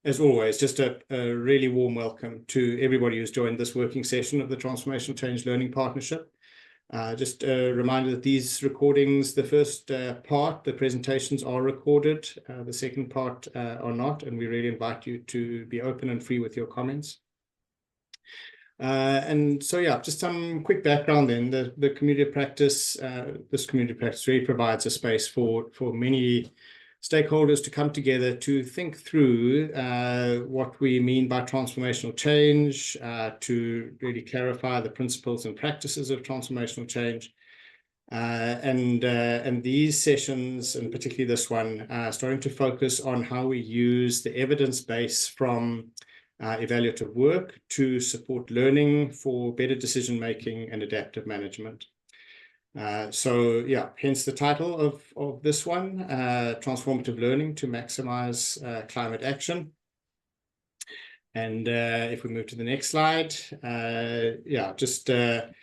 as always, just a really warm welcome to everybody who's joined this working session of the Transformational Change Learning Partnership. Just a reminder that these recordings, the first part, the presentations are recorded, the second part are not, and we really invite you to be open and free with your comments. And so, yeah, just some quick background then. The community of practice, this community of practice really provides a space for many stakeholders to come together to think through what we mean by transformational change, to really clarify the principles and practices of transformational change. And these sessions, and particularly this one, are starting to focus on how we use the evidence base from evaluative work to support learning for better decision-making and adaptive management. So, yeah, hence the title of this one, Transformative Learning to Maximize Climate Action. And if we move to the next slide, yeah, just a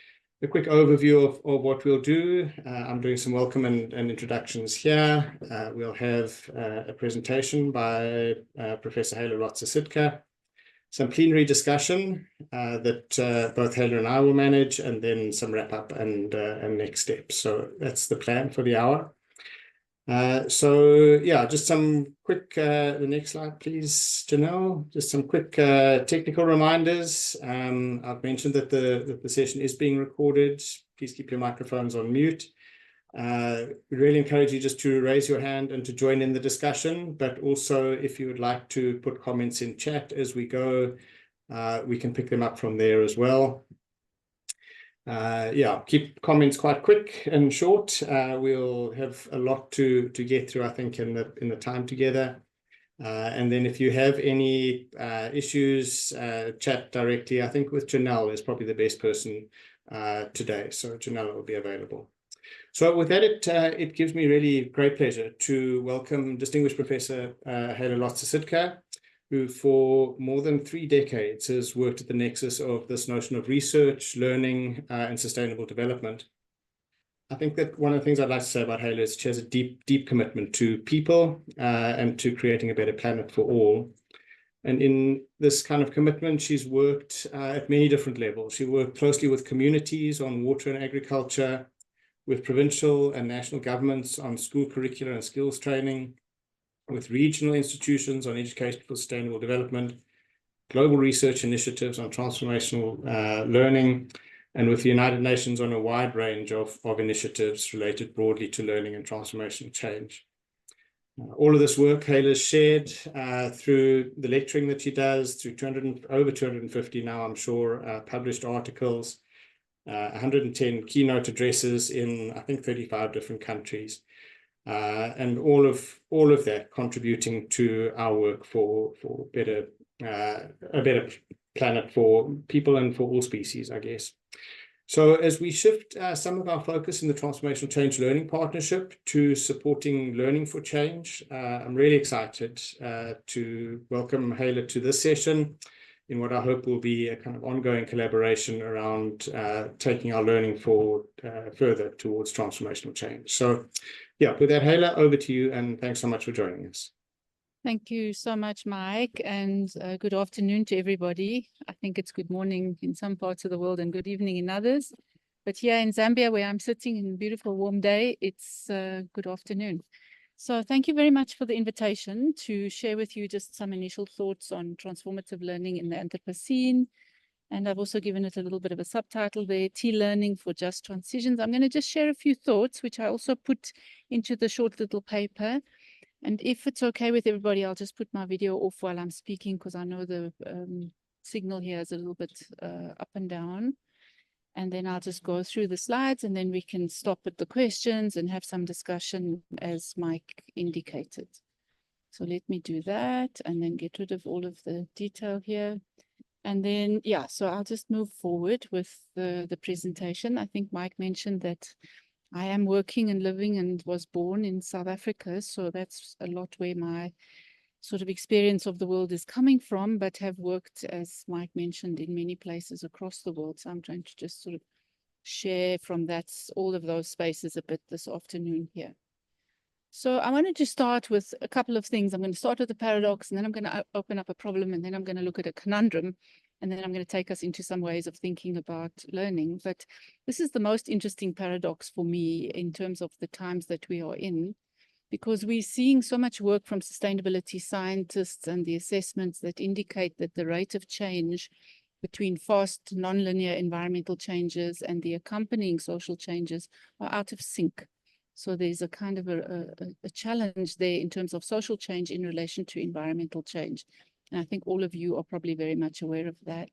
quick overview of what we'll do. I'm doing some welcome and introductions here. We'll have a presentation by Professor Hela Rotsa-Sitka, some plenary discussion that both Hela and I will manage, and then some wrap up and next steps. So that's the plan for the hour. So yeah, just some quick, the next slide, please, Janelle. Just some quick technical reminders. I've mentioned that the session is being recorded. Please keep your microphones on mute. We really encourage you just to raise your hand and to join in the discussion, but also if you would like to put comments in chat as we go, we can pick them up from there as well. Yeah, keep comments quite quick and short. We'll have a lot to get through, I think, in the time together. And then if you have any issues, chat directly. I think with Janelle is probably the best person today. So Janelle will be available. So with that, it gives me really great pleasure to welcome distinguished Professor Hela Rotsa-Sitka, who for more than 3 decades has worked at the nexus of this notion of research, learning, and sustainable development. I think that one of the things I'd like to say about Hela is she has a deep commitment to people and to creating a better planet for all. And in this kind of commitment, she's worked at many different levels. She worked closely with communities on water and agriculture, with provincial and national governments on school curricula and skills training, with regional institutions on education for sustainable development, global research initiatives on transformational learning, and with the United Nations on a wide range of initiatives related broadly to learning and transformational change. All of this work Hela's shared through the lecturing that she does, through over 250 now, I'm sure, published articles, 110 keynote addresses in, I think, 35 different countries, and all of that contributing to our work for a better planet for people and for all species, I guess. So as we shift some of our focus in the Transformational Change Learning Partnership to supporting learning for change, I'm really excited to welcome Hela to this session in what I hope will be a kind of ongoing collaboration around taking our learning forward further towards transformational change. So yeah, with that, Hela, over to you, and thanks so much for joining us. Thank you so much, Mike, and good afternoon to everybody. I think it's good morning in some parts of the world and good evening in others. But here in Zambia, where I'm sitting in a beautiful warm day, it's good afternoon. So thank you very much for the invitation to share with you just some initial thoughts on transformative learning in the Anthropocene. And I've also given it a little bit of a subtitle there, T-Learning for Just Transitions. I'm going to just share a few thoughts, which I also put into the short little paper. And if it's okay with everybody, I'll just put my video off while I'm speaking, because I know the signal here is a little bit up and down. And then I'll just go through the slides, and then we can stop at the questions and have some discussion as Mike indicated. So let me do that and then get rid of all of the detail here. And then, yeah, so I'll just move forward with the presentation. I think Mike mentioned that I am working and living and was born in South Africa. So that's a lot where my sort of experience of the world is coming from, but have worked, as Mike mentioned, in many places across the world. So I'm trying to just sort of share from that, all of those spaces a bit this afternoon here. So I wanted to start with a couple of things. I'm going to start with the paradox, and then I'm going to open up a problem, and then I'm going to look at a conundrum, and then I'm going to take us into some ways of thinking about learning. But this is the most interesting paradox for me in terms of the times that we are in, because we're seeing so much work from sustainability scientists and the assessments that indicate that the rate of change between fast, nonlinear environmental changes and the accompanying social changes are out of sync. So there's a kind of a challenge there in terms of social change in relation to environmental change. And I think all of you are probably very much aware of that.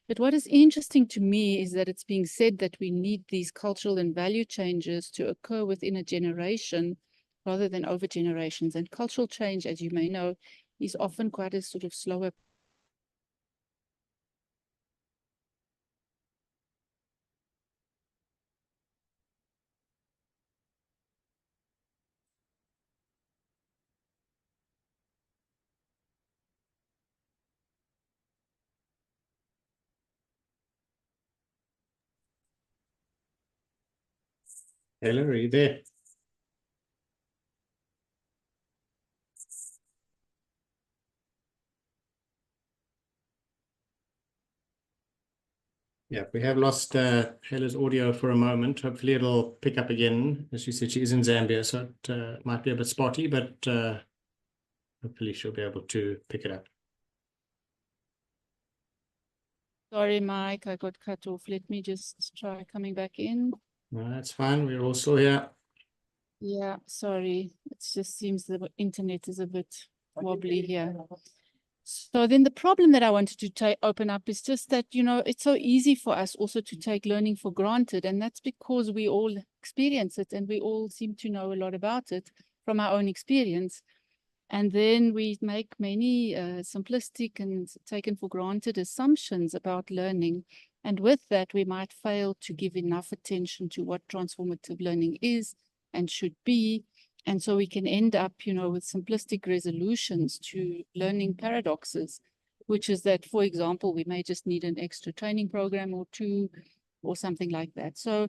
But what is interesting to me is that it's being said that we need these cultural and value changes to occur within a generation rather than over generations. And cultural change, as you may know, is often quite a sort of slower. Helen, are you there? Yeah, we have lost Hela's audio for a moment. Hopefully it'll pick up again. As she said, she is in Zambia, so it might be a bit spotty, but hopefully she'll be able to pick it up. Sorry, Mike, I got cut off. Let me just try coming back in. No, that's fine. We're all still here. Yeah, sorry. It just seems the internet is a bit wobbly here. So then the problem that I wanted to open up is just that, you know, it's so easy for us also to take learning for granted. And that's because we all experience it and we all seem to know a lot about it from our own experience. And then we make many simplistic and taken for granted assumptions about learning. And with that, we might fail to give enough attention to what transformative learning is and should be. And so we can end up, you know, with simplistic resolutions to learning paradoxes, which is that, for example, we may just need an extra training program or two or something like that. So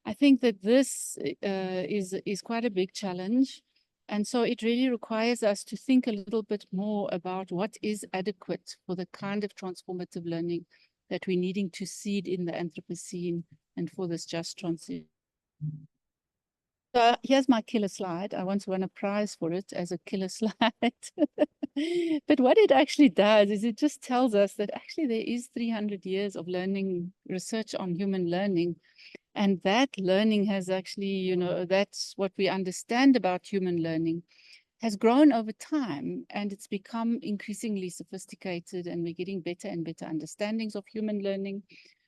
I think that this is quite a big challenge. And so it really requires us to think a little bit more about what is adequate for the kind of transformative learning that we're needing to seed in the Anthropocene and for this just transition. So here's my killer slide. I once won a prize for it as a killer slide. But what it actually does is it just tells us that actually there is 300 years of learning research on human learning. And that learning has actually, you know, that's what we understand about human learning has grown over time, and it's become increasingly sophisticated, and we're getting better and better understandings of human learning,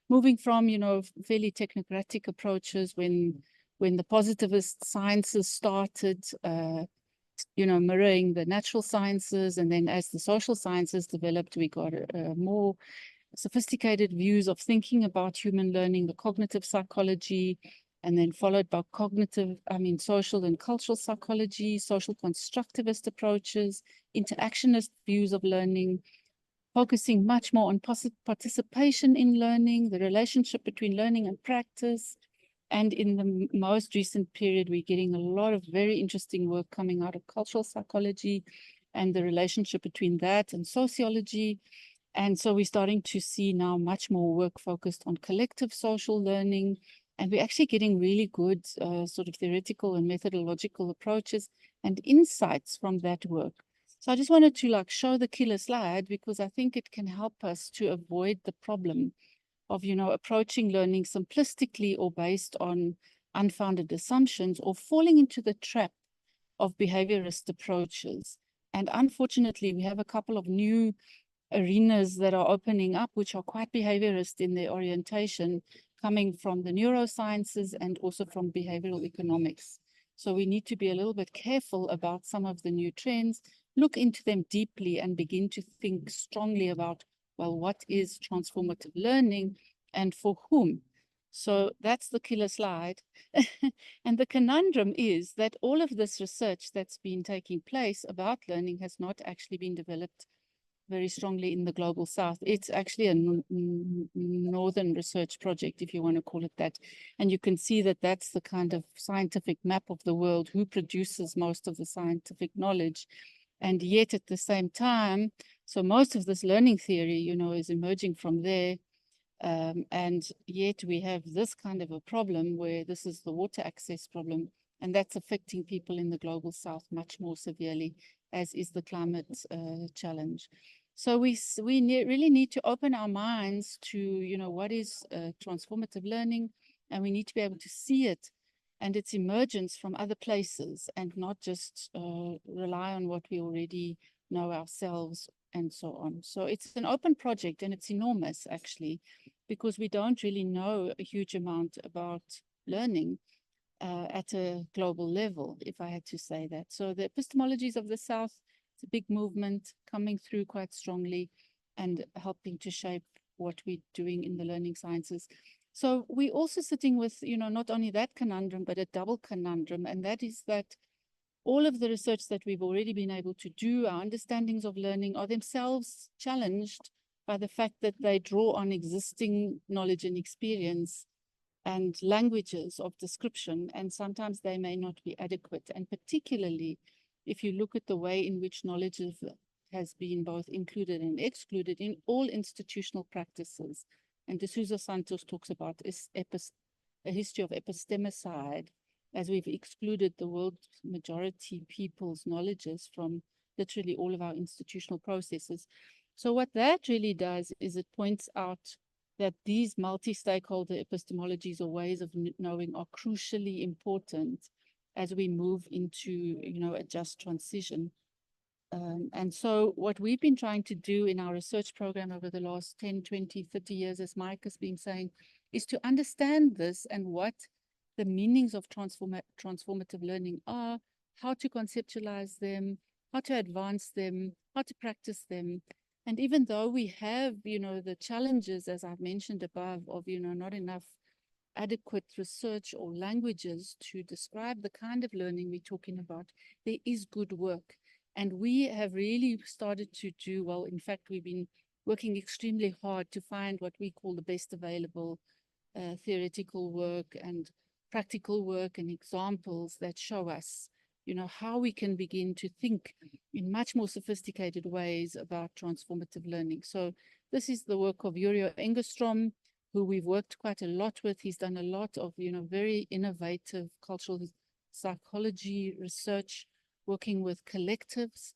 moving from, you know, fairly technocratic approaches when the positivist sciences started, you know, mirroring the natural sciences. And then as the social sciences developed, we got more sophisticated views of thinking about human learning, the cognitive psychology, and then followed by social and cultural psychology, social constructivist approaches, interactionist views of learning, focusing much more on participation in learning, the relationship between learning and practice. And in the most recent period, we're getting a lot of very interesting work coming out of cultural psychology and the relationship between that and sociology. And so we're starting to see now much more work focused on collective social learning. And we're actually getting really good sort of theoretical and methodological approaches and insights from that work. So I just wanted to show the killer slide because I think it can help us to avoid the problem of, you know, approaching learning simplistically or based on unfounded assumptions or falling into the trap of behaviorist approaches. And unfortunately, we have a couple of new arenas that are opening up, which are quite behaviorist in their orientation, coming from the neurosciences and also from behavioral economics. So we need to be a little bit careful about some of the new trends, look into them deeply and begin to think strongly about, well, what is transformative learning and for whom? So that's the killer slide. And the conundrum is that all of this research that's been taking place about learning has not actually been developed very strongly in the global south. It's actually a northern research project, if you want to call it that. And you can see that that's the kind of scientific map of the world, who produces most of the scientific knowledge. And yet at the same time, so most of this learning theory, you know, is emerging from there. And yet we have this kind of a problem where this is the water access problem, and that's affecting people in the global south much more severely, as is the climate challenge. So we really need to open our minds to, you know, what is transformative learning, and we need to be able to see it and its emergence from other places, and not just rely on what we already know ourselves and so on. So it's an open project, and it's enormous actually, because we don't really know a huge amount about learning at a global level, if I had to say that. So the epistemologies of the South, it's a big movement coming through quite strongly and helping to shape what we're doing in the learning sciences. So we're also sitting with, you know, not only that conundrum, but a double conundrum, and that is that all of the research that we've already been able to do, our understandings of learning, are themselves challenged by the fact that they draw on existing knowledge and experience and languages of description, and sometimes they may not be adequate. And particularly if you look at the way in which knowledge has been both included and excluded in all institutional practices. And D'Souza Santos talks about a history of epistemicide, as we've excluded the world's majority people's knowledges from literally all of our institutional processes. So what that really does is it points out that these multi-stakeholder epistemologies or ways of knowing are crucially important as we move into, you know, a just transition. And so what we've been trying to do in our research program over the last 10, 20, 30 years, as Mike has been saying, is to understand this and what the meanings of transformative learning are, how to conceptualize them, how to advance them, how to practice them. And even though we have, you know, the challenges, as I've mentioned above, of, you know, not enough adequate research or languages to describe the kind of learning we're talking about, there is good work. And we have really started to do, well, in fact, we've been working extremely hard to find what we call the best available theoretical work and practical work and examples that show us, you know, how we can begin to think in much more sophisticated ways about transformative learning. So this is the work of Uriel Engstrom, who we've worked quite a lot with. He's done a lot of, you know, very innovative cultural psychology research, working with collectives.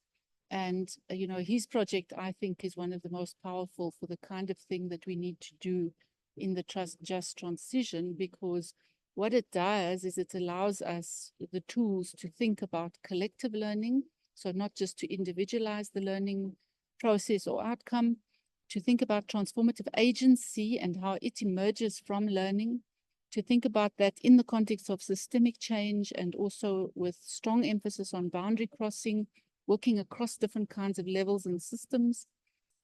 And, you know, his project, I think, is one of the most powerful for the kind of thing that we need to do in the just transition, because what it does is it allows us the tools to think about collective learning. So not just to individualize the learning process or outcome, to think about transformative agency and how it emerges from learning, to think about that in the context of systemic change and also with strong emphasis on boundary crossing, working across different kinds of levels and systems,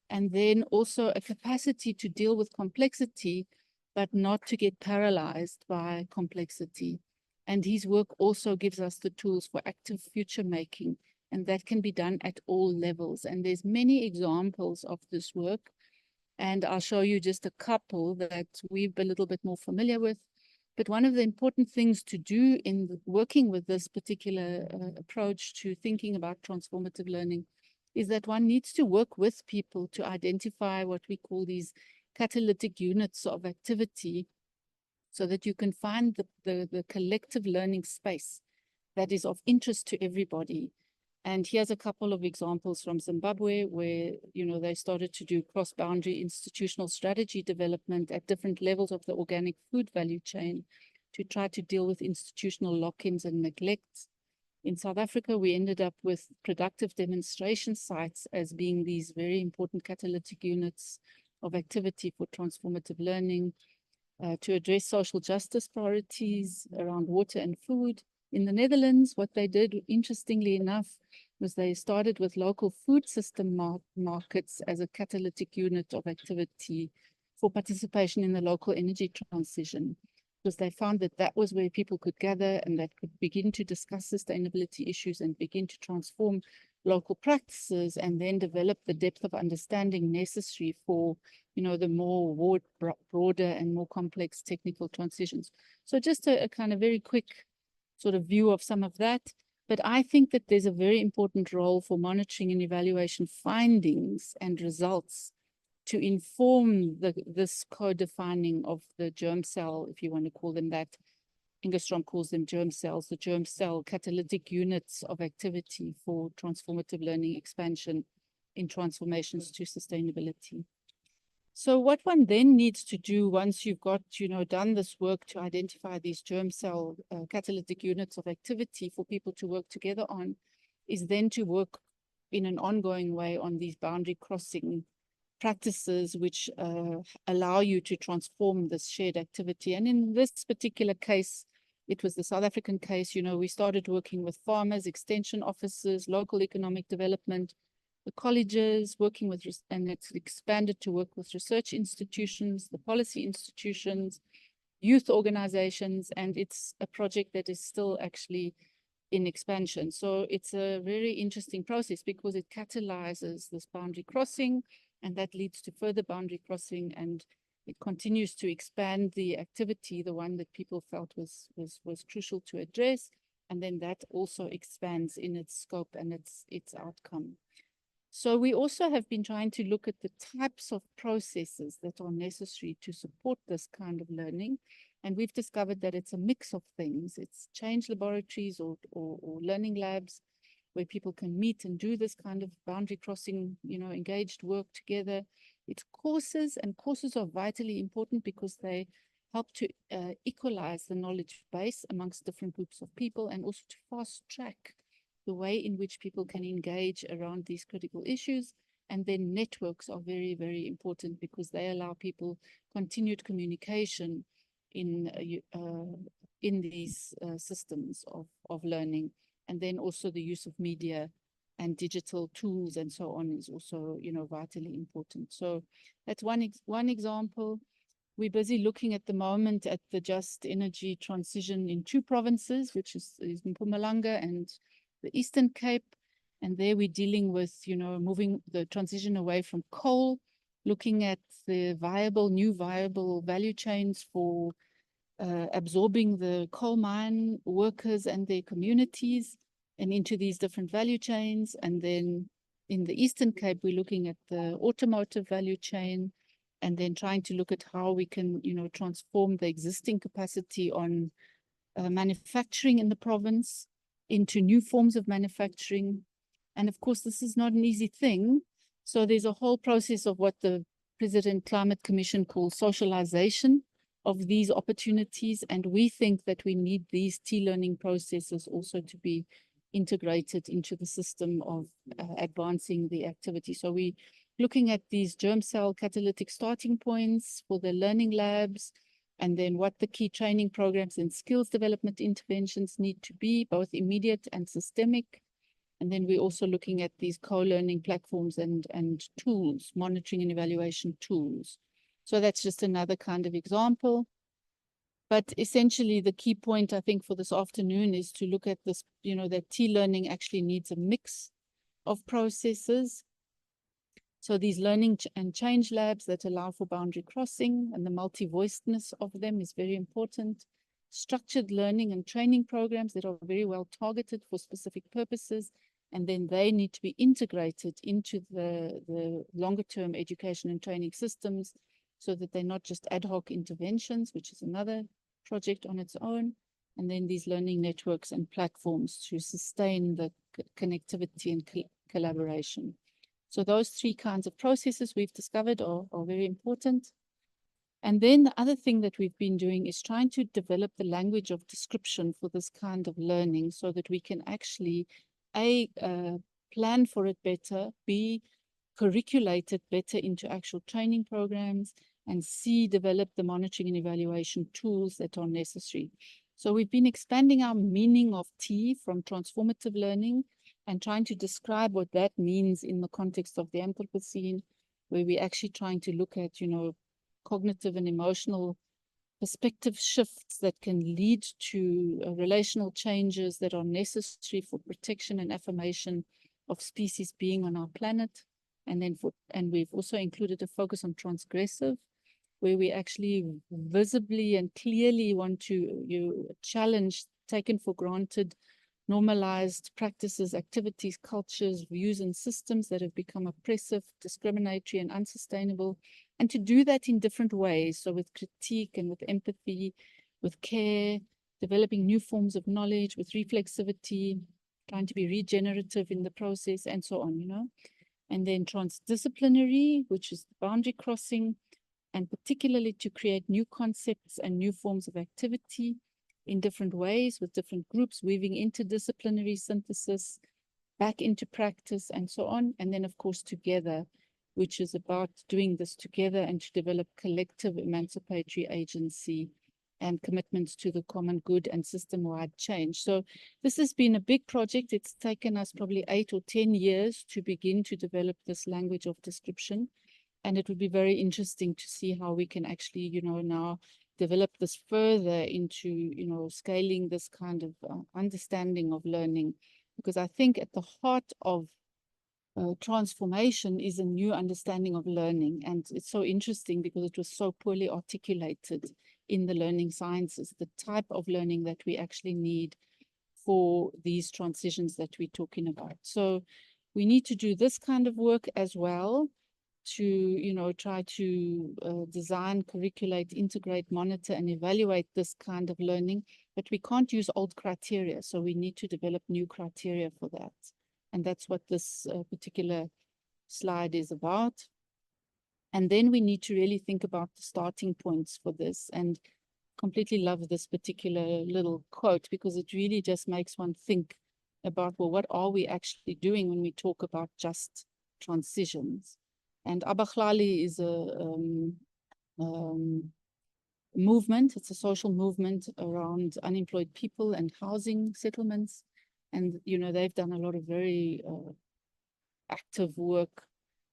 and then also a capacity to deal with complexity, but not to get paralyzed by complexity. And his work also gives us the tools for active future making, and that can be done at all levels. And there's many examples of this work, and I'll show you just a couple that we're a little bit more familiar with. But one of the important things to do in working with this particular approach to thinking about transformative learning is that one needs to work with people to identify what we call these catalytic units of activity, so that you can find the collective learning space that is of interest to everybody. And here's a couple of examples from Zimbabwe where, you know, they started to do cross-boundary institutional strategy development at different levels of the organic food value chain to try to deal with institutional lock-ins and neglect. In South Africa, we ended up with productive demonstration sites as being these very important catalytic units of activity for transformative learning, to address social justice priorities around water and food. In the Netherlands, what they did, interestingly enough, was they started with local food system markets as a catalytic unit of activity for participation in the local energy transition, because they found that that was where people could gather and that could begin to discuss sustainability issues and begin to transform local practices, and then develop the depth of understanding necessary for, the more broader and more complex technical transitions. So just a kind of very quick sort of view of some of that. But I think that there's a very important role for monitoring and evaluation findings and results to inform this co-defining of the germ cell, if you want to call them that. Ingerstrom calls them germ cells, the germ cell catalytic units of activity for transformative learning expansion in transformations to sustainability. So what one then needs to do once you've got, done this work to identify these germ cell catalytic units of activity for people to work together on, is then to work in an ongoing way on these boundary crossing practices which allow you to transform this shared activity. And in this particular case, it was the South African case, we started working with farmers, extension officers, local economic development, the colleges, working with, and it's expanded to work with research institutions, the policy institutions, youth organizations, and it's a project that is still actually in expansion. So it's a very interesting process because it catalyzes this boundary crossing, and that leads to further boundary crossing, and it continues to expand the activity, the one that people felt was crucial to address, and then that also expands in its scope and its outcome. So we also have been trying to look at the types of processes that are necessary to support this kind of learning. And we've discovered that it's a mix of things. It's change laboratories or learning labs where people can meet and do this kind of boundary crossing, engaged work together. It's courses, and courses are vitally important because they help to equalize the knowledge base amongst different groups of people, and also to fast track the way in which people can engage around these critical issues. And then networks are very, very important because they allow people continued communication in these systems of learning. And then also the use of media and digital tools and so on is also, vitally important. So that's one example. We're busy looking at the moment at the just energy transition in 2 provinces, which is Mpumalanga and the Eastern Cape. And there we're dealing with, moving the transition away from coal, looking at the new viable value chains for absorbing the coal mine workers and their communities and into these different value chains. And then in the Eastern Cape, we're looking at the automotive value chain, and then trying to look at how we can, transform the existing capacity on manufacturing in the province into new forms of manufacturing. And of course, this is not an easy thing. So there's a whole process of what the President Climate Commission calls socialization of these opportunities. And we think that we need these learning processes also to be integrated into the system of advancing the activity. So we're looking at these germ cell catalytic starting points for the learning labs, and then what the key training programs and skills development interventions need to be, both immediate and systemic. And then we're also looking at these co-learning platforms and tools, monitoring and evaluation tools. So that's just another kind of example. But essentially, the key point, I think, for this afternoon is to look at this, that T-learning actually needs a mix of processes. So these learning and change labs that allow for boundary crossing and the multi-voicedness of them is very important. Structured learning and training programs that are very well targeted for specific purposes, and then they need to be integrated into the longer-term education and training systems so that they're not just ad hoc interventions, which is another project on its own. And then these learning networks and platforms to sustain the connectivity and collaboration. So those 3 kinds of processes we've discovered are very important. And then the other thing that we've been doing is trying to develop the language of description for this kind of learning so that we can actually, A, plan for it better, B, curriculate it better into actual training programs, and C, develop the monitoring and evaluation tools that are necessary. So we've been expanding our meaning of T from transformative learning and trying to describe what that means in the context of the Anthropocene, where we're actually trying to look at, cognitive and emotional perspective shifts that can lead to relational changes that are necessary for protection and affirmation of species being on our planet. And then we've also included a focus on transgressive, where we actually visibly and clearly want to challenge taken for granted, normalized practices, activities, cultures, views, and systems that have become oppressive, discriminatory, and unsustainable, and to do that in different ways. So with critique and with empathy, with care, developing new forms of knowledge, with reflexivity, trying to be regenerative in the process, and so on, you know. And then transdisciplinary, which is boundary crossing, and particularly to create new concepts and new forms of activity in different ways with different groups, weaving interdisciplinary synthesis back into practice and so on. And then, of course, together, which is about doing this together and to develop collective emancipatory agency and commitments to the common good and system-wide change. So this has been a big project. It's taken us probably 8 or 10 years to begin to develop this language of description. And it would be very interesting to see how we can actually, you know, now develop this further into, you know, scaling this kind of understanding of learning. Because I think at the heart of transformation is a new understanding of learning. And it's so interesting because it was so poorly articulated in the learning sciences, the type of learning that we actually need for these transitions that we're talking about. So we need to do this kind of work as well to, you know, try to design, curriculate, integrate, monitor, and evaluate this kind of learning. But we can't use old criteria, so we need to develop new criteria for that. And that's what this particular slide is about. And then we need to really think about the starting points for this. And completely love this particular little quote because it really just makes one think about, well, what are we actually doing when we talk about just transitions? And Abahlali is a movement. It's a social movement around unemployed people and housing settlements. And, you know, they've done a lot of very active work.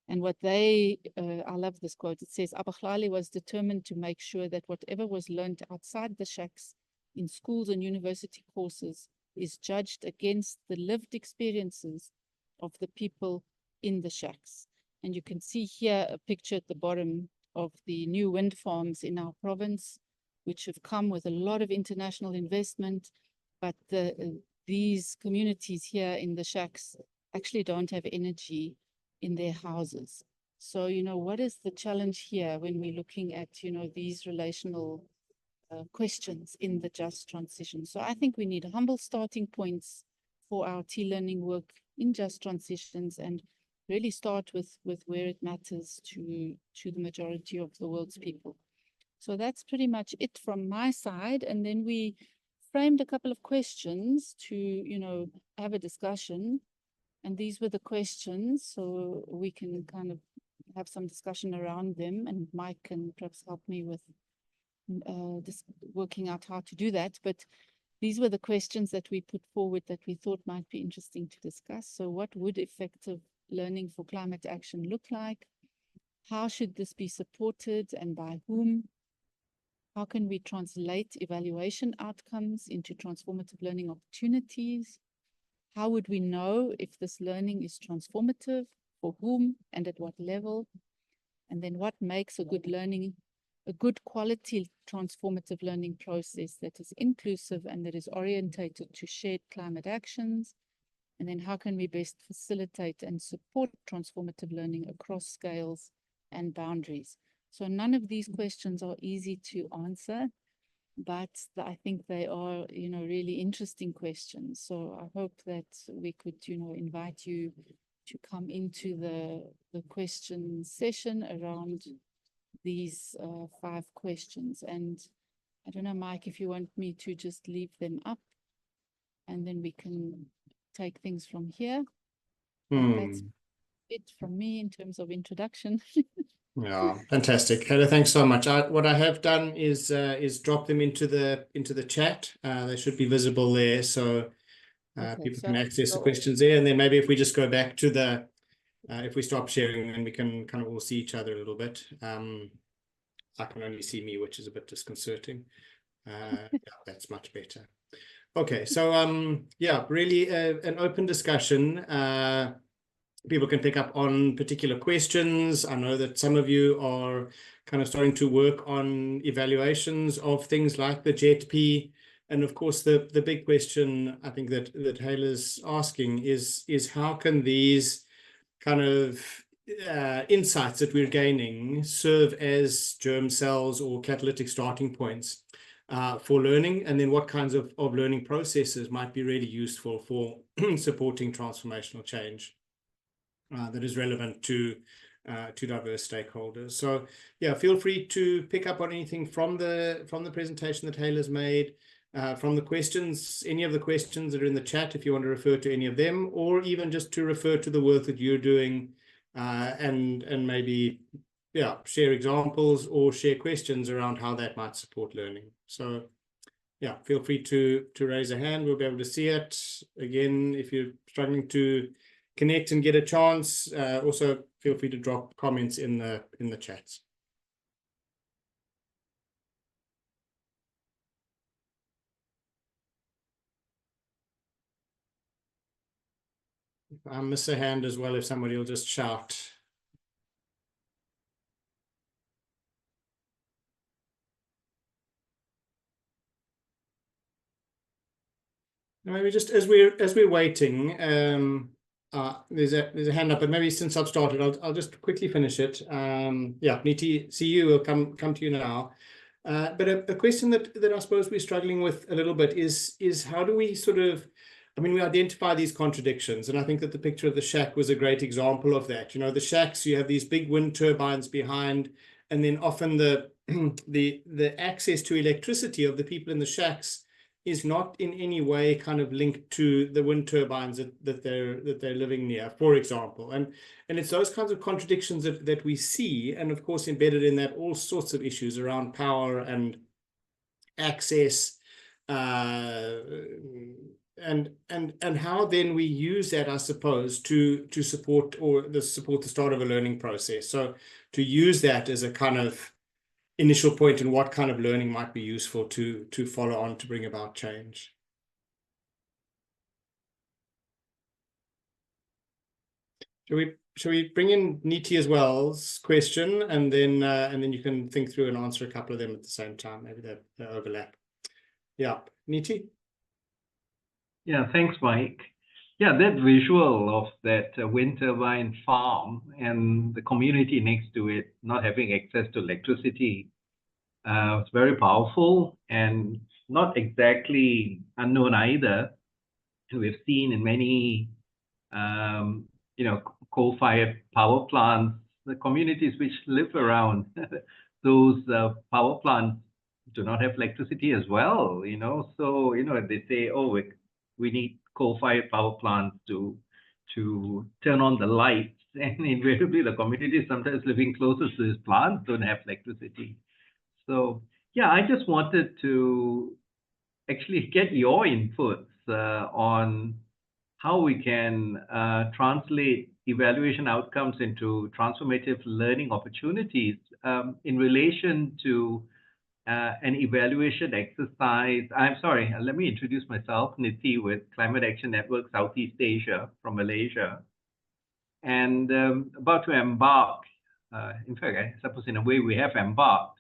And what they, I love this quote, it says, Abahlali was determined to make sure that whatever was learned outside the shacks in schools and university courses is judged against the lived experiences of the people in the shacks. And you can see here a picture at the bottom of the new wind farms in our province, which have come with a lot of international investment, but these communities here in the shacks actually don't have energy in their houses. So, you know, what is the challenge here when we're looking at, you know, these relational questions in the just transition? So I think we need humble starting points for our T-learning work in just transitions and really start with where it matters to the majority of the world's people. So that's pretty much it from my side. And then we framed a couple of questions to, you know, have a discussion. And these were the questions, so we can kind of have some discussion around them, and Mike can perhaps help me with just working out how to do that. But these were the questions that we put forward that we thought might be interesting to discuss. So what would effective learning for climate action look like? How should this be supported and by whom? How can we translate evaluation outcomes into transformative learning opportunities? How would we know if this learning is transformative, for whom, and at what level? And then what makes a good learning, a good quality transformative learning process that is inclusive and that is orientated to shared climate actions? And then how can we best facilitate and support transformative learning across scales and boundaries? So none of these questions are easy to answer, but I think they are, you know, really interesting questions. So I hope that we could, you know, invite you to come into the question session around these 5 questions. And I don't know, Mike, if you want me to just leave them up and then we can take things from here. That's it from me in terms of introduction. Yeah, fantastic. Heather, thanks so much. What I have done is drop them into the chat. They should be visible there, so Okay, people so can access the questions there. And then maybe if we just go back to the, if we stop sharing, then we can kind of all see each other a little bit. I can only see me, which is a bit disconcerting. Yeah, that's much better. Okay, so yeah, really an open discussion. People can pick up on particular questions. I know that some of you are kind of starting to work on evaluations of things like the JETP. And of course, the big question I think that Hayla's asking is how can these kind of insights that we're gaining serve as germ cells or catalytic starting points for learning, and then what kinds of learning processes might be really useful for supporting transformational change that is relevant to diverse stakeholders. So yeah, feel free to pick up on anything from the presentation that Hayla's made, from the questions, any of the questions that are in the chat, if you want to refer to any of them, or even just to refer to the work that you're doing, and maybe yeah, share examples or share questions around how that might support learning. So yeah, feel free to raise a hand. We'll be able to see it. Again, if you're struggling to connect and get a chance, also feel free to drop comments in the chats. If I miss a hand as well, if somebody will just shout. Maybe just as we're waiting, there's a hand up, but maybe since I've started, I'll just quickly finish it. Yeah, Niti, see you. We'll come to you now. But a question that I suppose we're struggling with a little bit is how do we sort of, I mean, we identify these contradictions, and I think that the picture of the shack was a great example of that. You know, the shacks, you have these big wind turbines behind, and then often the the access to electricity of the people in the shacks is not in any way kind of linked to the wind turbines that they're living near, for example. And it's those kinds of contradictions that we see, and of course embedded in that all sorts of issues around power and access, and how then we use that, I suppose, to support support the start of a learning process. So to use that as a kind of initial point in what kind of learning might be useful to follow on to bring about change. Shall we bring in Niti as well's question, and then you can think through and answer a couple of them at the same time. Maybe they overlap. Yeah, Niti. Yeah, thanks, Mike. Yeah, that visual of that wind turbine farm and the community next to it not having access to electricity was very powerful and not exactly unknown either. We've seen in many, coal-fired power plants, the communities which live around those power plants do not have electricity as well. So they say, oh, we need coal-fired power plants to turn on the lights, and invariably the communities sometimes living closest to these plants don't have electricity. So yeah, I just wanted to actually get your inputs on how we can translate evaluation outcomes into transformative learning opportunities in relation to an evaluation exercise. I'm sorry, let me introduce myself, Niti, with Climate Action Network Southeast Asia from Malaysia, and about to embark, in fact, I suppose in a way we have embarked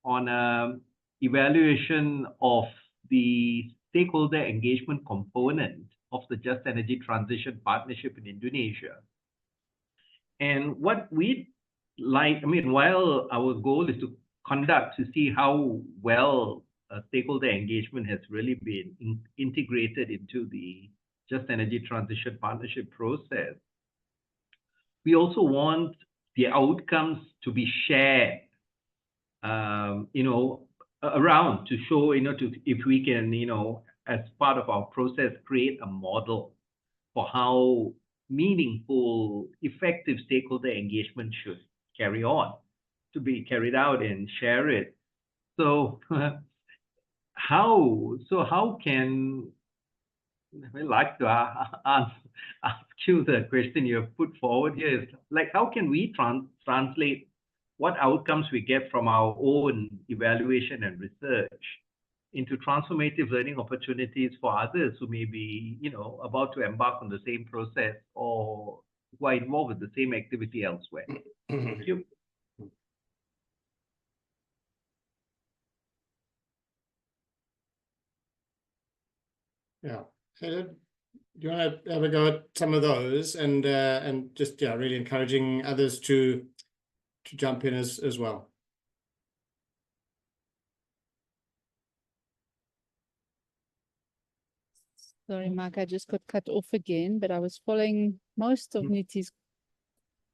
on an evaluation of the stakeholder engagement component of the Just Energy Transition Partnership in Indonesia. And what we like, I mean, while our goal is to conduct to see how well stakeholder engagement has really been integrated into the Just Energy Transition Partnership process, we also want the outcomes to be shared, around to show, if we can, as part of our process, create a model for how meaningful, effective stakeholder engagement should carry on, to be carried out and share it. So how can, I'd like to ask you the question you have put forward here is, like, how can we translate what outcomes we get from our own evaluation and research into transformative learning opportunities for others who may be, you know, about to embark on the same process or who are involved with the same activity elsewhere. Thank you. Yeah. Do you want to have a go at some of those, and just really encouraging others to jump in as well? Sorry, Mark, I just got cut off again, but I was following most of Niti's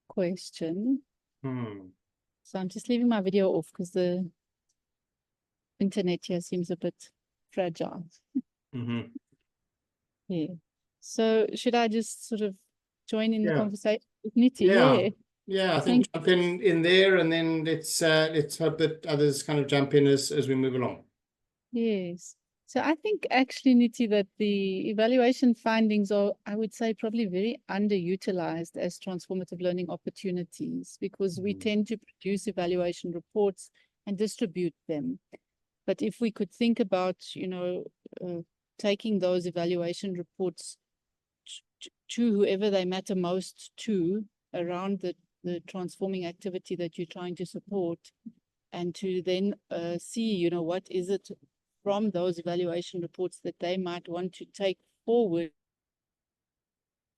question. So I'm just leaving my video off because the internet here seems a bit fragile. Yeah. So should I just sort of join in the conversation with Niti? Yeah, I think jump in there, and then let's hope that others kind of jump in as we move along. Yes. So I think actually, Niti, that the evaluation findings are, I would say, probably very underutilized as transformative learning opportunities, because we tend to produce evaluation reports and distribute them. But if we could think about, you know, taking those evaluation reports to whoever they matter most to around the transforming activity that you're trying to support, and to then see, you know, what is it from those evaluation reports that they might want to take forward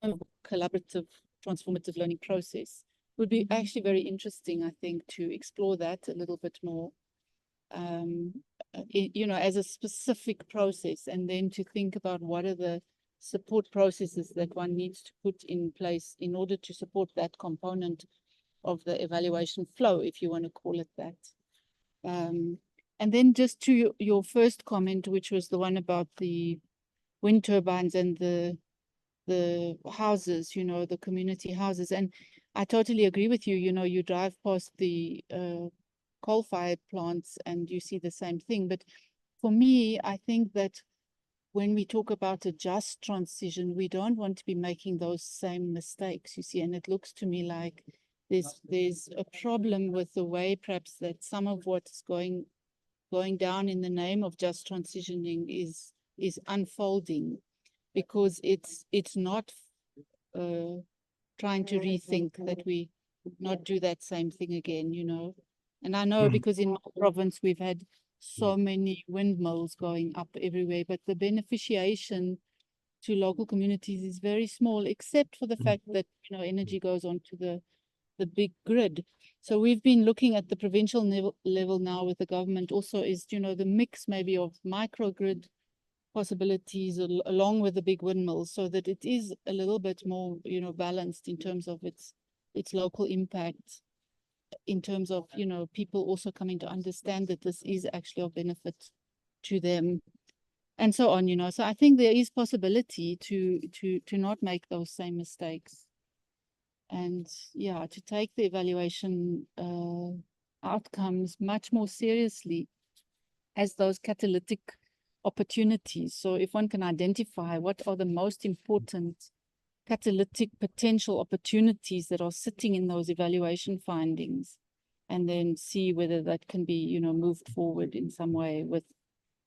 a collaborative transformative learning process. Would be actually very interesting, I think, to explore that a little bit more, you know, as a specific process, and then to think about what are the support processes that one needs to put in place in order to support that component of the evaluation flow, if you want to call it that. And then just to your first comment, which was the one about the wind turbines and the houses, you know, the community houses. And I totally agree with you. You know, you drive past the coal-fired plants and you see the same thing. But for me, I think that when we talk about a just transition, we don't want to be making those same mistakes, you see. And it looks to me like there's a problem with the way perhaps that some of what's going down in the name of just transitioning is unfolding, because it's not trying to rethink that we not do that same thing again, you know. And I know because in my province we've had so many windmills going up everywhere, but the beneficiation to local communities is very small, except for the fact that, you know, energy goes on to the big grid. So we've been looking at the provincial level now with the government also is, you know, the mix maybe of microgrid possibilities along with the big windmills, so that it is a little bit more, you know, balanced in terms of its local impact, in terms of, you know, people also coming to understand that this is actually of benefit to them, and so on, you know. So I think there is possibility to not make those same mistakes. And yeah, to take the evaluation outcomes much more seriously as those catalytic opportunities. So if one can identify what are the most important catalytic potential opportunities that are sitting in those evaluation findings, and then see whether that can be, you know, moved forward in some way with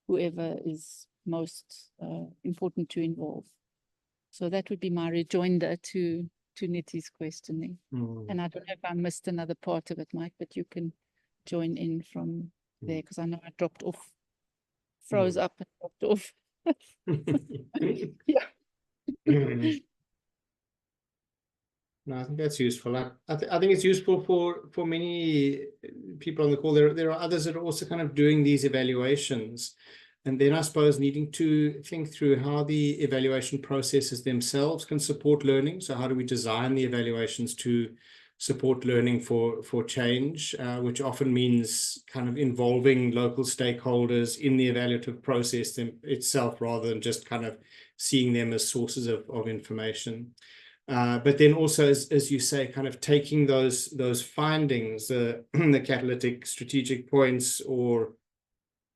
whoever is most important to involve. So that would be my rejoinder to Niti's questioning. And I don't know if I missed another part of it, Mike, but you can join in from there, because I know I dropped off, froze up and dropped off. Yeah. No, I think that's useful. I think it's useful for many people on the call. There are others that are also kind of doing these evaluations, and then I suppose needing to think through how the evaluation processes themselves can support learning. So how do we design the evaluations to support learning for change, which often means kind of involving local stakeholders in the evaluative process itself, rather than just kind of seeing them as sources of information. But then also, as you say, kind of taking those findings, the catalytic strategic points, or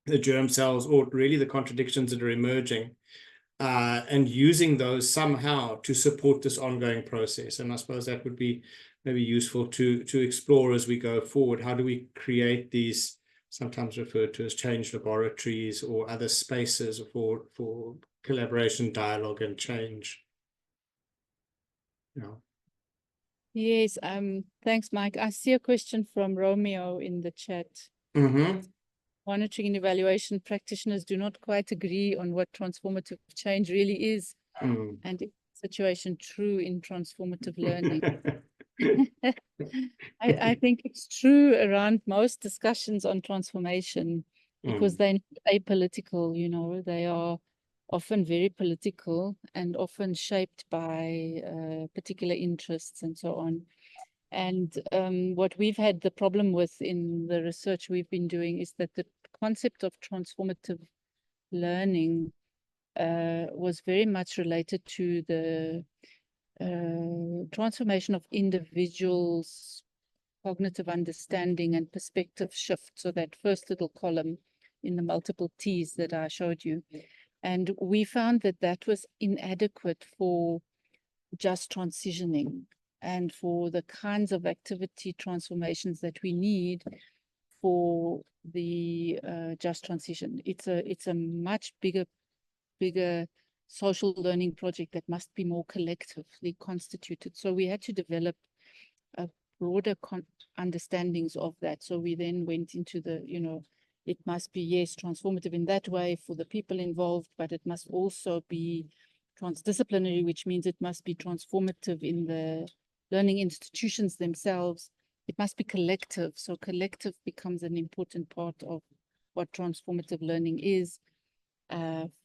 the germ cells, or really the contradictions that are emerging, and using those somehow to support this ongoing process. And I suppose that would be maybe useful to explore as we go forward. How do we create these sometimes referred to as change laboratories or other spaces for collaboration, dialogue, and change. Yeah. Yes, thanks, Mike. I see a question from Romeo in the chat. Monitoring and evaluation practitioners do not quite agree on what transformative change really is, and is the situation true in transformative learning. I think it's true around most discussions on transformation, because they're apolitical, you know, they are often very political and often shaped by particular interests and so on. And what we've had the problem with in the research we've been doing is that the concept of transformative learning was very much related to the transformation of individuals' cognitive understanding and perspective shift. So that first little column in the multiple T's that I showed you. And we found that that was inadequate for just transitioning and for the kinds of activity transformations that we need for the just transition. It's a much bigger social learning project that must be more collectively constituted. So we had to develop a broader understandings of that. So we then went into the, you know, it must be, yes, transformative in that way for the people involved, but it must also be transdisciplinary, which means it must be transformative in the learning institutions themselves. It must be collective. So collective becomes an important part of what transformative learning is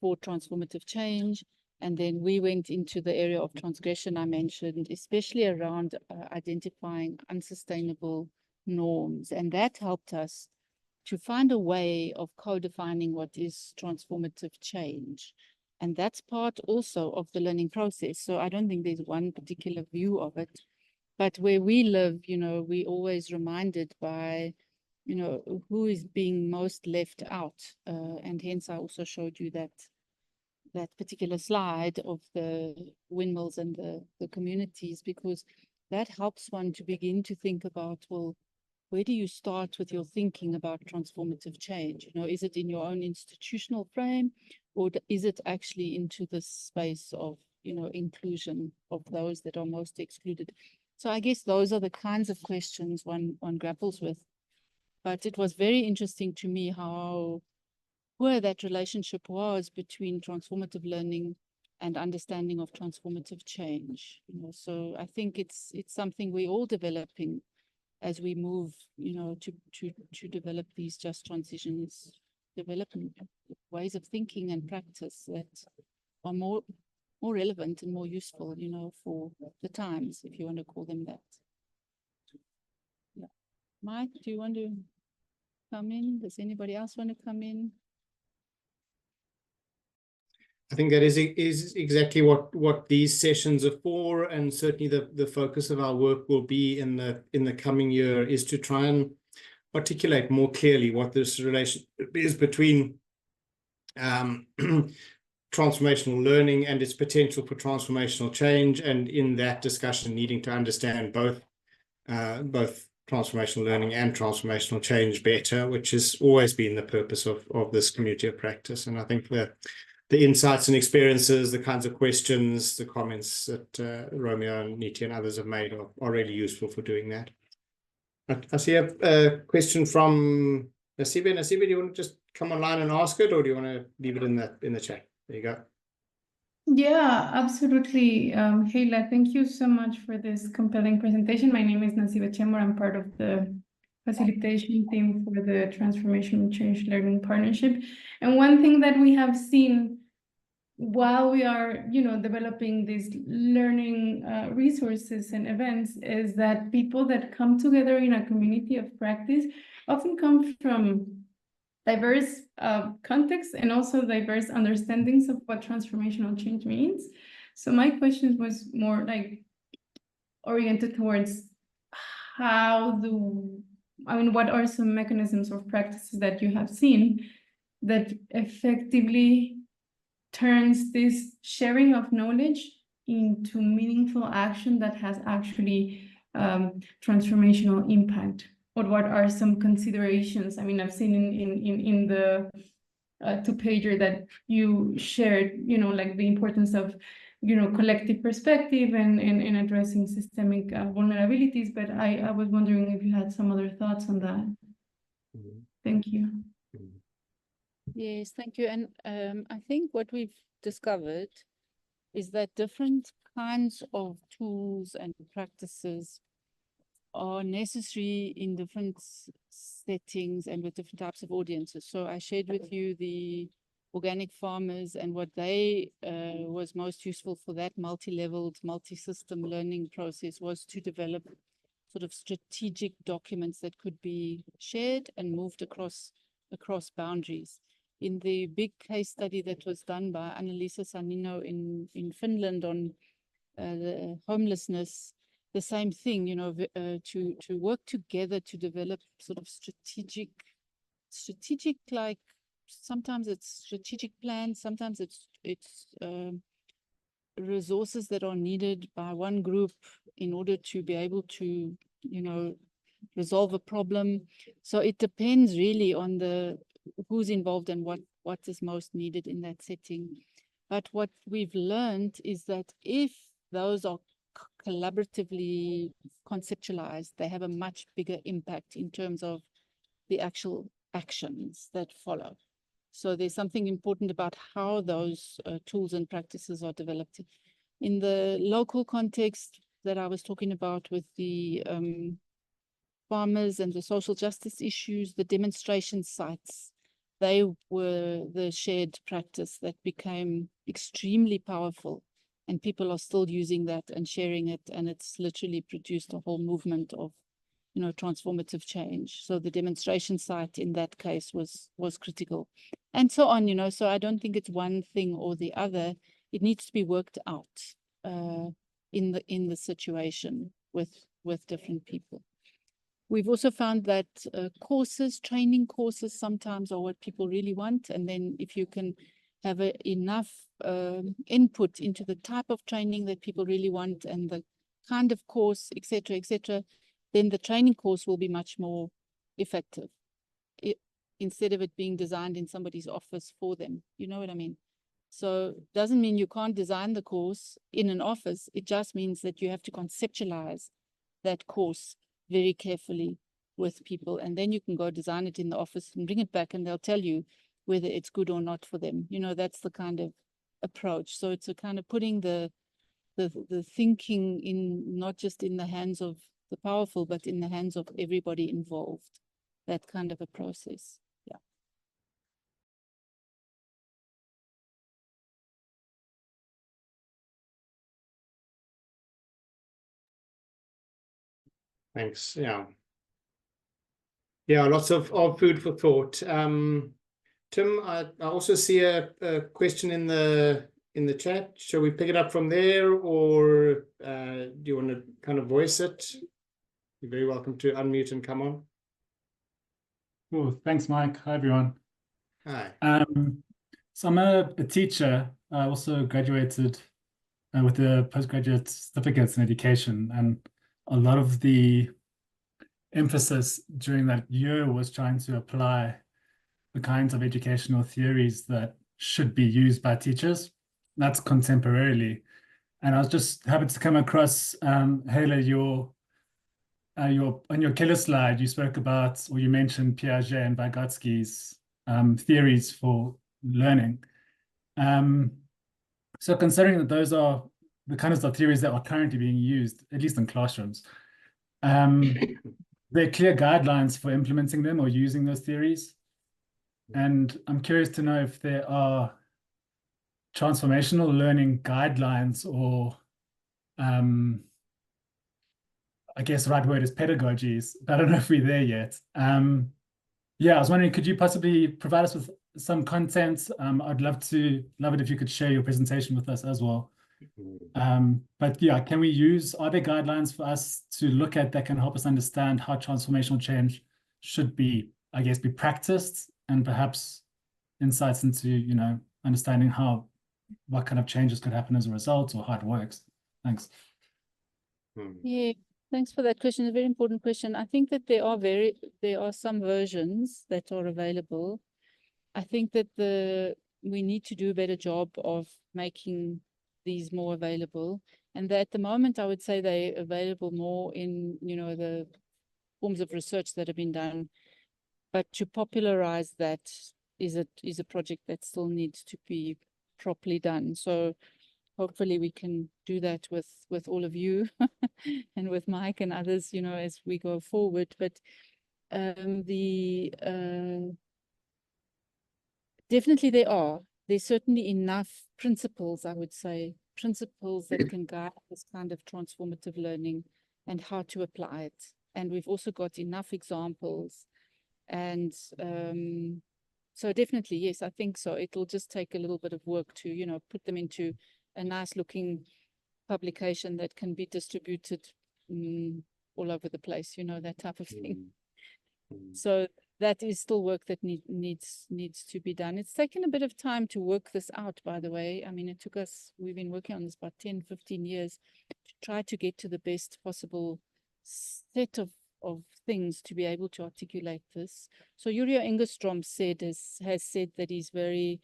for transformative change. And then we went into the area of transgression I mentioned, especially around identifying unsustainable norms. And that helped us to find a way of co-defining what is transformative change. And that's part also of the learning process. So I don't think there's one particular view of it. But where we live, you know, we always reminded by, you know, who is being most left out. And hence I also showed you that particular slide of the windmills and the communities, because that helps one to begin to think about, well, where do you start with your thinking about transformative change? You know, is it in your own institutional frame, or is it actually into the space of, you know, inclusion of those that are most excluded? So I guess those are the kinds of questions one grapples with. But it was very interesting to me how poor that relationship was between transformative learning and understanding of transformative change. You know, so I think it's something we're all developing as we move, you know, to develop these just transitions, developing ways of thinking and practice that are more relevant and more useful, you know, for the times, if you want to call them that. Yeah. Mike, do you want to come in? Does anybody else want to come in? I think that is exactly what these sessions are for, and certainly the focus of our work will be in the coming year is to try and articulate more clearly what this relationship is between transformational learning and its potential for transformational change, and in that discussion needing to understand both transformational learning and transformational change better, which has always been the purpose of this community of practice. And I think the insights and experiences, the kinds of questions, the comments that Romeo and Niti and others have made are really useful for doing that. I see a question from Nasibe. Nasibe, do you want to just come online and ask it, or do you want to leave it in the chat? There you go. Yeah, absolutely. Hela, thank you so much for this compelling presentation. My name is Nasibe Chemor. I'm part of the facilitation team for the Transformational Change Learning Partnership. And one thing that we have seen while we are, you know, developing these learning resources and events is that people that come together in a community of practice often come from diverse contexts and also diverse understandings of what transformational change means. So my question was more like oriented towards what are some mechanisms or practices that you have seen that effectively turns this sharing of knowledge into meaningful action that has actually transformational impact or what are some considerations? I mean, I've seen in the two-pager that you shared, like the importance of, collective perspective and addressing systemic vulnerabilities, but I was wondering if you had some other thoughts on that. Thank you. Yes, thank you. And I think what we've discovered is that different kinds of tools and practices are necessary in different settings and with different types of audiences. So I shared with you the organic farmers, and what they was most useful for that multi-leveled, multi-system learning process was to develop sort of strategic documents that could be shared and moved across boundaries. In the big case study that was done by Annalisa Sanino in Finland on the homelessness, the same thing, to work together to develop sort of strategic, like sometimes it's strategic plans, sometimes it's resources that are needed by one group in order to be able to, resolve a problem. So it depends really on who's involved and what is most needed in that setting. But what we've learned is that if those are collaboratively conceptualized, they have a much bigger impact in terms of the actual actions that follow. So there's something important about how those tools and practices are developed. In the local context that I was talking about with the farmers and the social justice issues, the demonstration sites, they were the shared practice that became extremely powerful, and people are still using that and sharing it, and it's literally produced a whole movement of, transformative change. So the demonstration site in that case was critical, and so on. So I don't think it's one thing or the other. It needs to be worked out in the situation with different people. We've also found that training courses sometimes are what people really want. And then if you can have enough input into the type of training that people really want and the kind of course, et cetera, then the training course will be much more effective instead of it being designed in somebody's office for them. You know what I mean? So it doesn't mean you can't design the course in an office. It just means that you have to conceptualize that course very carefully with people, and then you can go design it in the office and bring it back, and they'll tell you whether it's good or not for them. That's the kind of approach. So it's a kind of putting the thinking in, not just in the hands of the powerful, but in the hands of everybody involved. That kind of a process. Yeah. Thanks. Yeah. Yeah, lots of food for thought. Tim, I also see a question in the chat. Shall we pick it up from there, or do you want to kind of voice it? You're very welcome to unmute and come on. Cool. Thanks, Mike. Hi, everyone. Hi. So I'm a teacher. I also graduated with the postgraduate certificates in education, and a lot of the emphasis during that year was trying to apply the kinds of educational theories that should be used by teachers. That's contemporarily. And I was just happy to come across, Hela, on your killer slide, you spoke about, or you mentioned Piaget and Vygotsky's theories for learning. So considering that those are the kinds of theories that are currently being used, at least in classrooms, there are clear guidelines for implementing them or using those theories. And I'm curious to know if there are transformational learning guidelines, or I guess the right word is pedagogies, but I don't know if we're there yet. Yeah, I was wondering, could you possibly provide us with some content? I'd love it if you could share your presentation with us as well. But yeah, are there guidelines for us to look at that can help us understand how transformational change should be, I guess, be practiced, and perhaps insights into, understanding what kind of changes could happen as a result, or how it works? Thanks. Yeah, Thanks for that question. A very important question. I think that there are some versions that are available. I think that we need to do a better job of making these more available. And that at the moment, I would say they're available more in, the forms of research that have been done. But to popularize that is a project that still needs to be properly done. So hopefully we can do that with all of you and with Mike and others, as we go forward. But definitely there's certainly enough principles, I would say, principles that can guide this kind of transformative learning and how to apply it. And we've also got enough examples. And so definitely, yes, I think so. It'll just take a little bit of work to, put them into a nice looking publication that can be distributed all over the place, that type of thing. So that is still work that needs to be done. It's taken a bit of time to work this out, by the way. I mean, we've been working on this about 10, 15 years to try to get to the best possible set of things to be able to articulate this. So Uriel Engstrom has said that he's very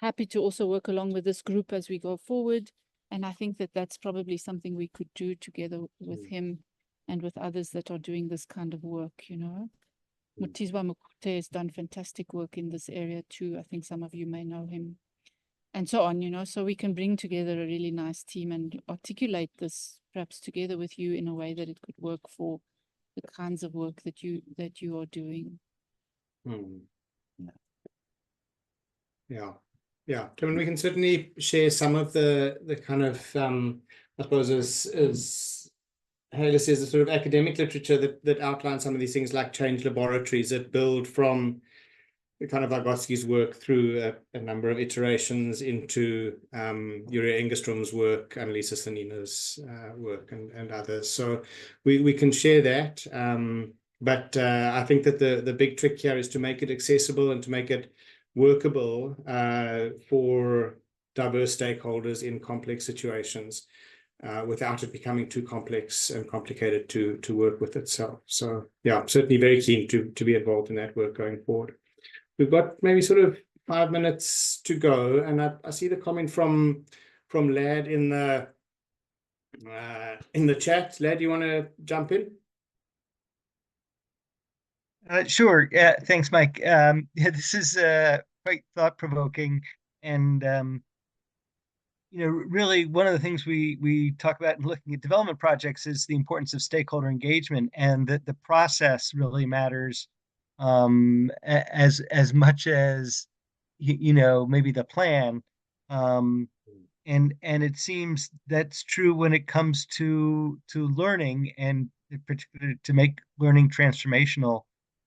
happy to also work along with this group as we go forward. And I think that that's probably something we could do together with him and with others that are doing this kind of work, Mutizwa Mukute has done fantastic work in this area too. I think some of you may know him. And so on, so we can bring together a really nice team and articulate this perhaps together with you in a way that it could work for the kinds of work that you are doing. Yeah. I mean, we can certainly share some of the kind of I suppose as Hala says, the sort of academic literature that outlines some of these things, like change laboratories that build from the kind of Vygotsky's work through a number of iterations into Uriel Engestrom's work, Annalisa Slanina's work, and others. So we can share that. But I think that the big trick here is to make it accessible and to make it workable for diverse stakeholders in complex situations without it becoming too complex and complicated to work with itself. So yeah, certainly very keen to be involved in that work going forward. We've got maybe sort of 5 minutes to go, and I see the comment from Lad in the chat. Lad, do you want to jump in? Sure. Yeah. Thanks, Mike. This is quite thought-provoking, and really one of the things we talk about in looking at development projects is the importance of stakeholder engagement, and that the process really matters as much as maybe the plan. And it seems that's true when it comes to learning, and in particular to make learning transformational.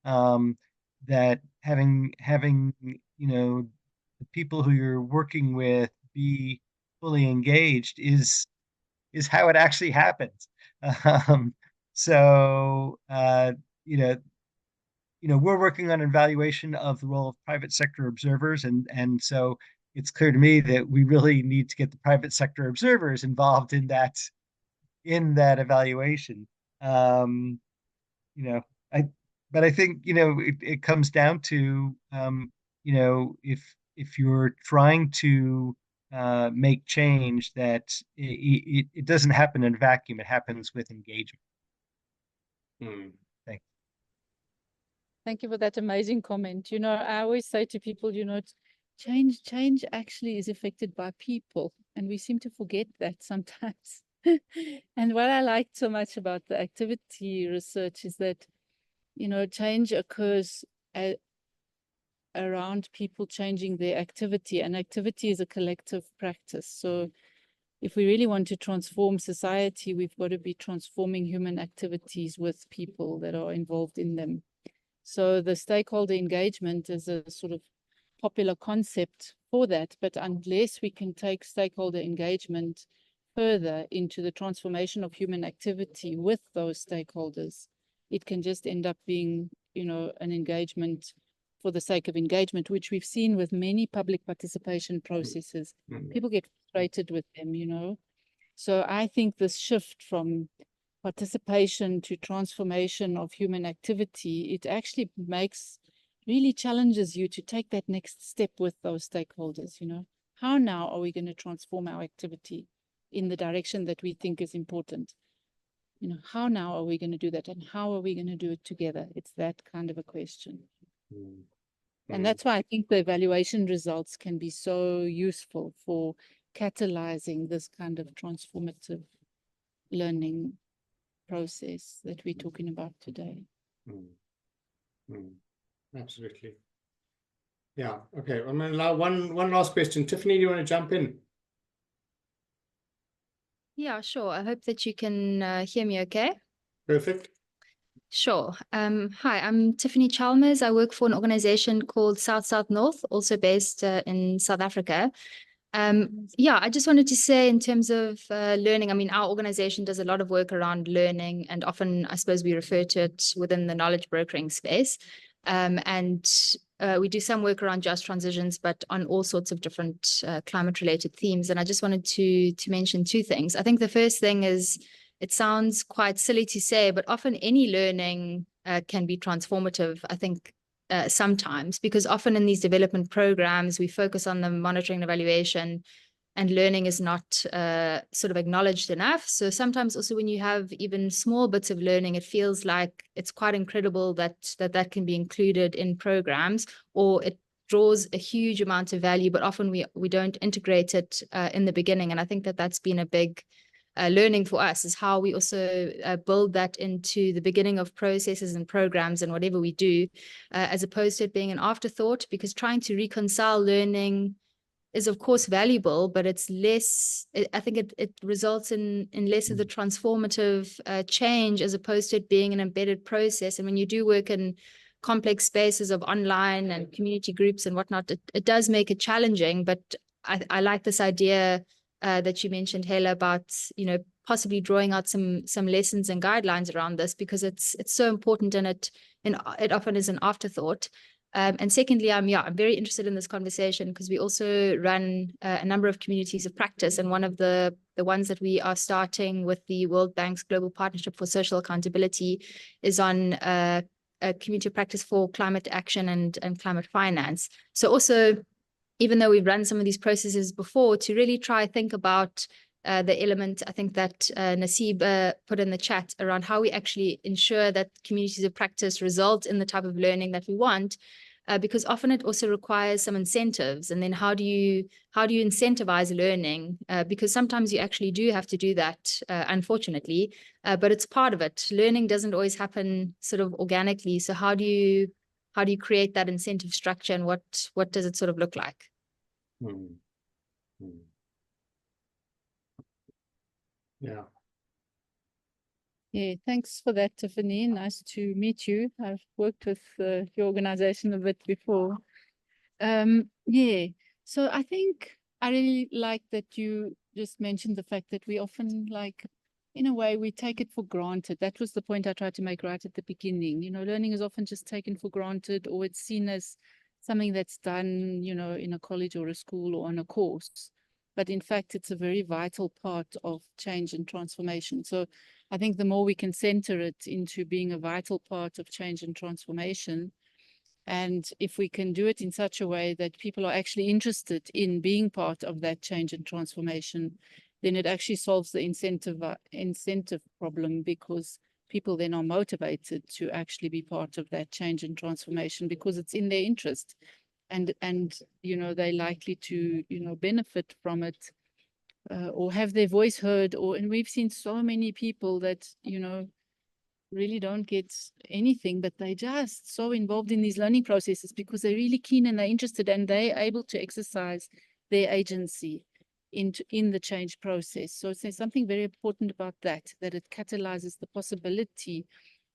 That having the people who you're working with be fully engaged is how it actually happens. So we're working on an evaluation of the role of private sector observers, and so it's clear to me that we really need to get the private sector observers involved in that evaluation. But I think it comes down to if you're trying to make change, that it doesn't happen in a vacuum. It happens with engagement. Thanks. Thank you for that amazing comment. I always say to people, change actually is affected by people, and we seem to forget that sometimes. And what I liked so much about the activity research is that change occurs around people changing their activity, and activity is a collective practice. So if we really want to transform society, we've got to be transforming human activities with people that are involved in them. So the stakeholder engagement is a sort of popular concept for that, but unless we can take stakeholder engagement further into the transformation of human activity with those stakeholders, it can just end up being, an engagement for the sake of engagement, which we've seen with many public participation processes. People get frustrated with them, So I think this shift from participation to transformation of human activity, it actually really challenges you to take that next step with those stakeholders, you know. How now are we going to transform our activity in the direction that we think is important? You know, how now are we going to do that, and how are we going to do it together? It's that kind of a question. And that's why I think the evaluation results can be so useful for catalyzing this kind of transformative learning process that we're talking about today. Absolutely. Yeah. Okay. I'm going to allow one last question. Tiffany, do you want to jump in? Yeah, sure. I hope that you can hear me okay. Perfect. Sure. Hi, I'm Tiffany Chalmers. I work for an organization called South South North, also based in South Africa. Yeah, I just wanted to say in terms of learning, I mean, our organization does a lot of work around learning, and often I suppose we refer to it within the knowledge brokering space. We do some work around just transitions, but on all sorts of different climate-related themes. And I just wanted to mention two things. I think the first thing is, it sounds quite silly to say, but often any learning can be transformative, I think, sometimes, because often in these development programs, we focus on the monitoring and evaluation, and learning is not sort of acknowledged enough. So sometimes also when you have even small bits of learning, it feels like it's quite incredible that can be included in programs, or it draws a huge amount of value, but often we don't integrate it in the beginning. And I think that's been a big learning for us, is how we also build that into the beginning of processes and programs and whatever we do, as opposed to it being an afterthought, because trying to reconcile learning is of course valuable, but it's less, I think it results in less of the transformative change, as opposed to it being an embedded process. And when you do work in complex spaces of online and community groups and whatnot, it does make it challenging. But I like this idea that you mentioned, Hela, about, you know, possibly drawing out some lessons and guidelines around this, because it's so important, and it often is an afterthought. And secondly, I'm very interested in this conversation because we also run a number of communities of practice, and one of the ones that we are starting with the World Bank's Global Partnership for Social Accountability is on a community of practice for climate action and climate finance. So also, even though we've run some of these processes before, to really try think about the element, I think, that Nasib put in the chat around how we actually ensure that communities of practice result in the type of learning that we want, because often it also requires some incentives. And then how do you incentivize learning? Because sometimes you actually do have to do that, unfortunately, but it's part of it. Learning doesn't always happen sort of organically. So how do you create that incentive structure, and what does it sort of look like? Yeah. Yeah, thanks for that, Tiffany. Nice to meet you. I've worked with your organization a bit before. Yeah, so I think I really like that you just mentioned the fact that we often, like, in a way, we take it for granted. That was the point I tried to make right at the beginning. You know, learning is often just taken for granted, or it's seen as something that's done, you know, in a college or a school or on a course. But in fact, it's a very vital part of change and transformation. So I think the more we can center it into being a vital part of change and transformation, and if we can do it in such a way that people are actually interested in being part of that change and transformation, then it actually solves the incentive problem, because people then are motivated to actually be part of that change and transformation because it's in their interest. And you know, they're likely to, you know, benefit from it, or have their voice heard, and we've seen so many people that, you know, really don't get anything, but they just so involved in these learning processes because they're really keen and they're interested, and they're able to exercise their agency in the change process. So there's something very important about that it catalyzes the possibility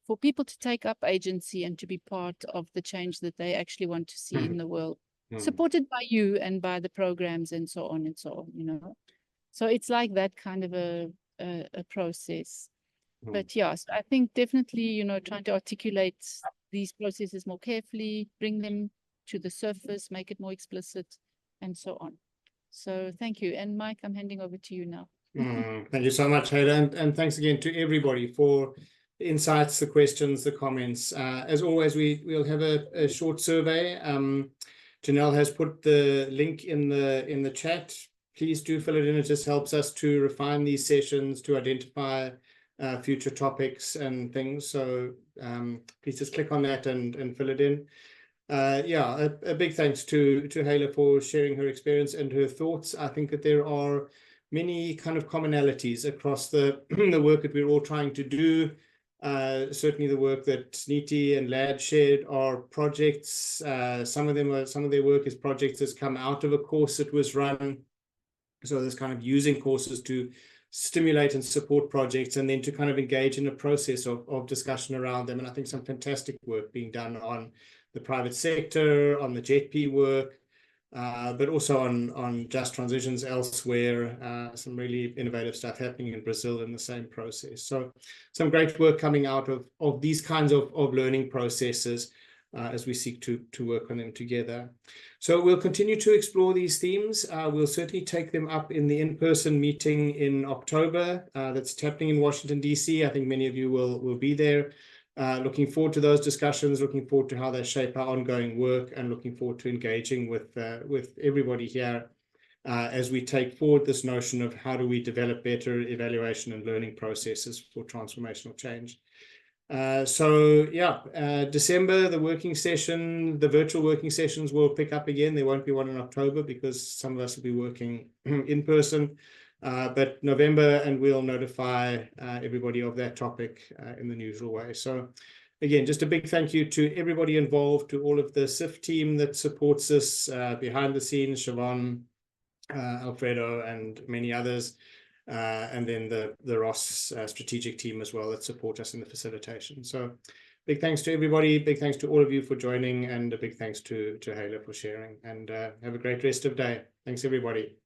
for people to take up agency and to be part of the change that they actually want to see in the world, supported by you and by the programs and so on, you know. So it's like that kind of a process. But yes, I think definitely, you know, trying to articulate these processes more carefully, bring them to the surface, make it more explicit, and so on. So thank you. And Mike, I'm handing over to you now. Thank you so much, Hayla, and thanks again to everybody for the insights, the questions, the comments. As always, we'll have a short survey. Janelle has put the link in the chat. Please do fill it in. It just helps us to refine these sessions, to identify future topics and things. So please just click on that and fill it in. Yeah, a big thanks to Hayla for sharing her experience and her thoughts. I think that there are many kind of commonalities across the the work that we're all trying to do. Certainly the work that Niti and Lad shared are projects. Some of their work is projects that's come out of a course that was run. So there's kind of using courses to stimulate and support projects, and then to kind of engage in a process of discussion around them. And I think some fantastic work being done on the private sector, on the JETP work, but also on just transitions elsewhere. Some really innovative stuff happening in Brazil in the same process. So some great work coming out of these kinds of learning processes as we seek to work on them together. So we'll continue to explore these themes. We'll certainly take them up in the in-person meeting in October that's happening in Washington, D.C. I think many of you will be there. Looking forward to those discussions, looking forward to how they shape our ongoing work, and looking forward to engaging with everybody here as we take forward this notion of how do we develop better evaluation and learning processes for transformational change. So yeah, December, the virtual working sessions will pick up again. There won't be one in October because some of us will be working in person. But November, and we'll notify everybody of that topic in the usual way. So again, just a big thank you to everybody involved, to all of the SIF team that supports us behind the scenes, Siobhan, Alfredo, and many others. And then the Ross strategic team as well that support us in the facilitation. So big thanks to everybody. Big thanks to all of you for joining, and a big thanks to Hayla for sharing. And have a great rest of the day. Thanks, everybody.